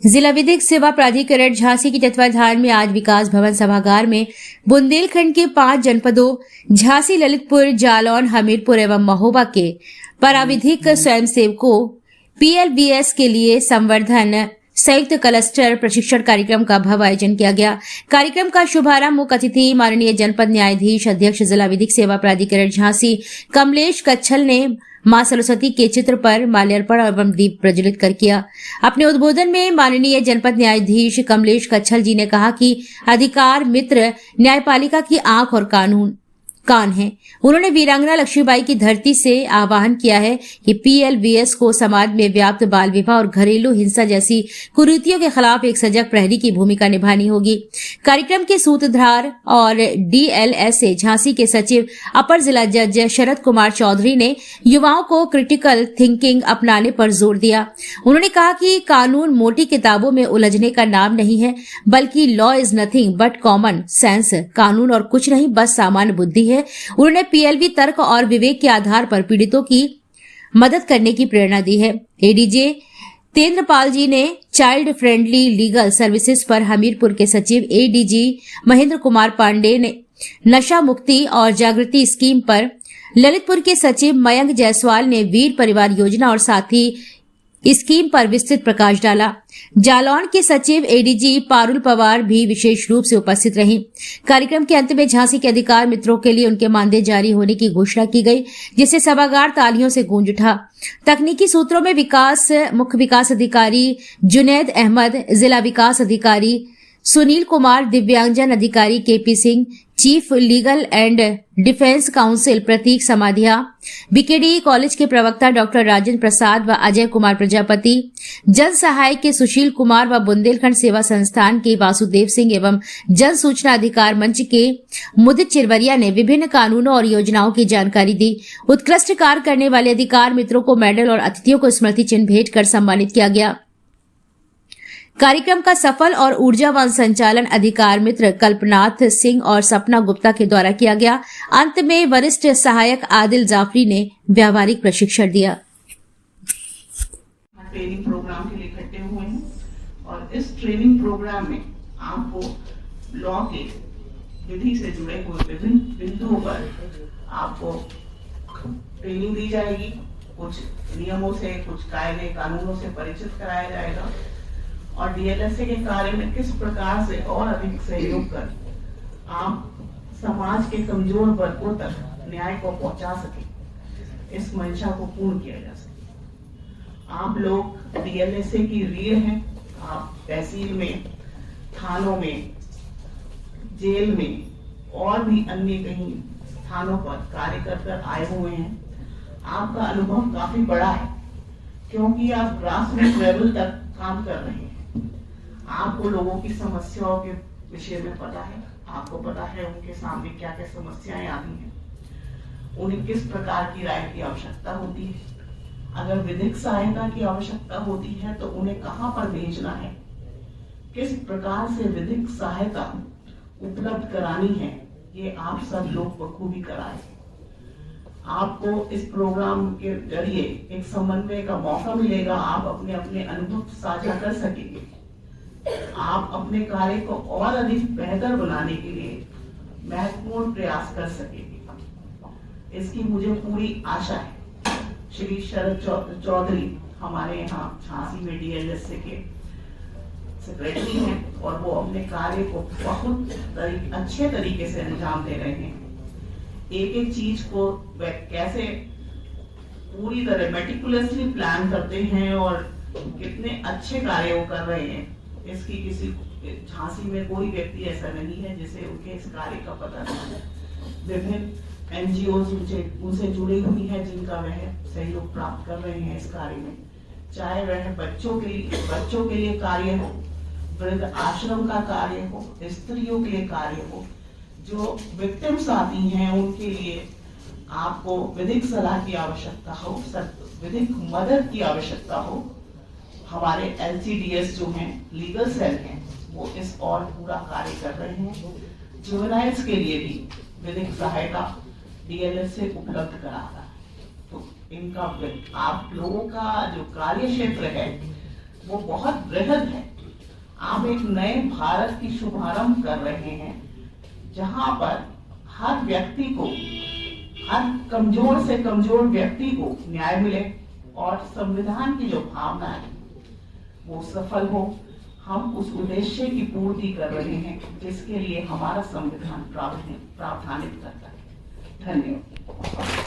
जिला विधिक सेवा प्राधिकरण झांसी के तत्वाधान में आज विकास भवन सभागार में बुंदेलखंड के 5 जनपदों झांसी, ललितपुर, जालौन, हमीरपुर एवं महोबा के पराविधिक स्वयंसेवकों PLBS के लिए संवर्धन संयुक्त क्लस्टर प्रशिक्षण कार्यक्रम का भव्य आयोजन किया गया। कार्यक्रम का शुभारंभ मुख्य अतिथि माननीय जनपद न्यायाधीश अध्यक्ष जिला विधिक सेवा प्राधिकरण झांसी कमलेश कच्छल ने मां सरस्वती के चित्र पर माल्यार्पण एवं दीप प्रज्वलित कर किया। अपने उद्बोधन में माननीय जनपद न्यायाधीश कमलेश कच्छल जी ने कहा कि अधिकार मित्र न्यायपालिका की आंख और कान है। उन्होंने वीरांगना लक्ष्मीबाई की धरती से आह्वान किया है कि PLBS को समाज में व्याप्त बाल विवाह और घरेलू हिंसा जैसी कुरीतियों के खिलाफ एक सजग प्रहरी की भूमिका निभानी होगी। कार्यक्रम के सूत्रधार और DLSA झांसी के सचिव अपर जिला जज शरद कुमार चौधरी ने युवाओं को क्रिटिकल थिंकिंग अपनाने पर जोर दिया। उन्होंने कहा कि कानून मोटी किताबों में उलझने का नाम नहीं है, बल्कि law is nothing but common sense. कानून और कुछ नहीं, बस सामान्य बुद्धि है। उन्होंने PLB तर्क और विवेक के आधार पर पीड़ितों की मदद करने की प्रेरणा दी है। ADJ तेंद्रपाल जी ने चाइल्ड फ्रेंडली लीगल सर्विसेज पर हमीरपुर के सचिव ADG महेंद्र कुमार पांडे ने नशा मुक्ति और जागृति स्कीम पर ललितपुर के सचिव मयंक जायसवाल ने वीर परिवार योजना और साथ ही स्कीम पर विस्तृत प्रकाश डाला। जालौन के सचिव ADG पारुल पवार भी विशेष रूप से उपस्थित रहीं। कार्यक्रम के अंत में झांसी के अधिकार मित्रों के लिए उनके मानदेय जारी होने की घोषणा की गई, जिससे सभागार तालियों से गूंज उठा। तकनीकी सूत्रों में मुख्य विकास अधिकारी जुनैद अहमद, जिला विकास अधिकारी सुनील कुमार, दिव्यांगजन अधिकारी KP Singh, chief legal and defence counsel Pratik Samadhiya, BKD college के प्रवक्ता डॉक्टर राजेंद्र प्रसाद व अजय कुमार प्रजापति, जन सहायक के सुशील कुमार व बुंदेलखंड सेवा संस्थान के वासुदेव सिंह एवं जन सूचना अधिकार मंच के मुदित चिरवरिया ने विभिन्न कानूनों और योजनाओं की जानकारी दी। उत्कृष्ट कार्य करने वाले अधिकार मित्रों को मेडल और अतिथियों को स्मृति चिन्ह भेंट कर सम्मानित किया गया। कार्यक्रम का सफल और ऊर्जावान संचालन अधिकार मित्र कल्पनाथ सिंह और सपना गुप्ता के द्वारा किया गया। अंत में वरिष्ठ सहायक आदिल जाफरी ने व्यावहारिक प्रशिक्षण दिया। ट्रेनिंग प्रोग्राम के लिए इकट्ठे हुए हैं और इस ट्रेनिंग प्रोग्राम में आपको लॉ के विधि से जुड़े हुए विभिन्न बिंदुओं पर आपको ट्रेनिंग दी जाएगी। कुछ नियमों से, कुछ कायदे कानूनों से परिचित कराया जाएगा और DLSA के कार्य में किस प्रकार से और अधिक सहयोग कर आप समाज के कमजोर वर्गों तक न्याय को पहुंचा सके, इस मंशा को पूर्ण किया जा सके। आप लोग DLSA की रीढ़ हैं। आप तहसील में, थानों में, जेल में और भी अन्य कहीं स्थानों पर कार्य कर आए हुए हैं। आपका अनुभव काफी बड़ा है क्योंकि आप ग्रास रूट लेवल तक काम कर रहे हैं। आपको लोगों की समस्याओं के विषय में पता है, आपको पता है उनके सामने क्या क्या समस्याएं आती हैं, उन्हें किस प्रकार की राय की आवश्यकता होती है। अगर विधिक सहायता की आवश्यकता होती है तो उन्हें कहां पर भेजना है, किस प्रकार से विधिक सहायता उपलब्ध करानी है, ये आप सब लोग बखूबी कराएं। आपको इस प्रोग्राम के जरिए एक समन्वय का मौका मिलेगा। आप अपने अपने अनुभव साझा कर सकेंगे। आप अपने कार्य को और अधिक बेहतर बनाने के लिए महत्वपूर्ण प्रयास कर सकेंगे, इसकी मुझे पूरी आशा है। श्री शरद चौधरी हमारे यहाँ झांसी में DLSA के सेक्रेटरी हैं और वो अपने कार्य को बहुत अच्छे तरीके से अंजाम दे रहे हैं। एक एक चीज को कैसे पूरी तरह मेटिकुलसली प्लान करते हैं और कितने अच्छे कार्य वो कर रहे हैं, इसकी किसी झांसी में कोई व्यक्ति ऐसा नहीं है जिसे उनके इस कार्य का पता नहीं है। विभिन्न NGOs उनसे जुड़ी हुई है जिनका वह सहयोग प्राप्त कर रहे हैं इस कार्य में, चाहे वह बच्चों के लिए कार्य हो, वृद्ध आश्रम का कार्य हो, स्त्रियों के लिए कार्य हो, जो विक्टिम्स आती हैं उनके लिए आपको विधिक सलाह की आवश्यकता हो, विधिक मदद की आवश्यकता हो, हमारे LCDS जो हैं, लीगल सेल हैं, वो इस और पूरा कार्य कर रहे हैं। जुवेनाइल्स के लिए भी विधिक सहायता DLSA उपलब्ध कराता है। तो इनका आप लोगों का जो कार्य क्षेत्र है वो बहुत वृहद है। आप एक नए भारत की शुभारंभ कर रहे हैं जहां पर हर व्यक्ति को, हर कमजोर से कमजोर व्यक्ति को न्याय मिले और संविधान की जो भावना है वो सफल हो। हम उस उद्देश्य की पूर्ति कर रहे हैं जिसके लिए हमारा संविधान प्रावधानित करता है। धन्यवाद।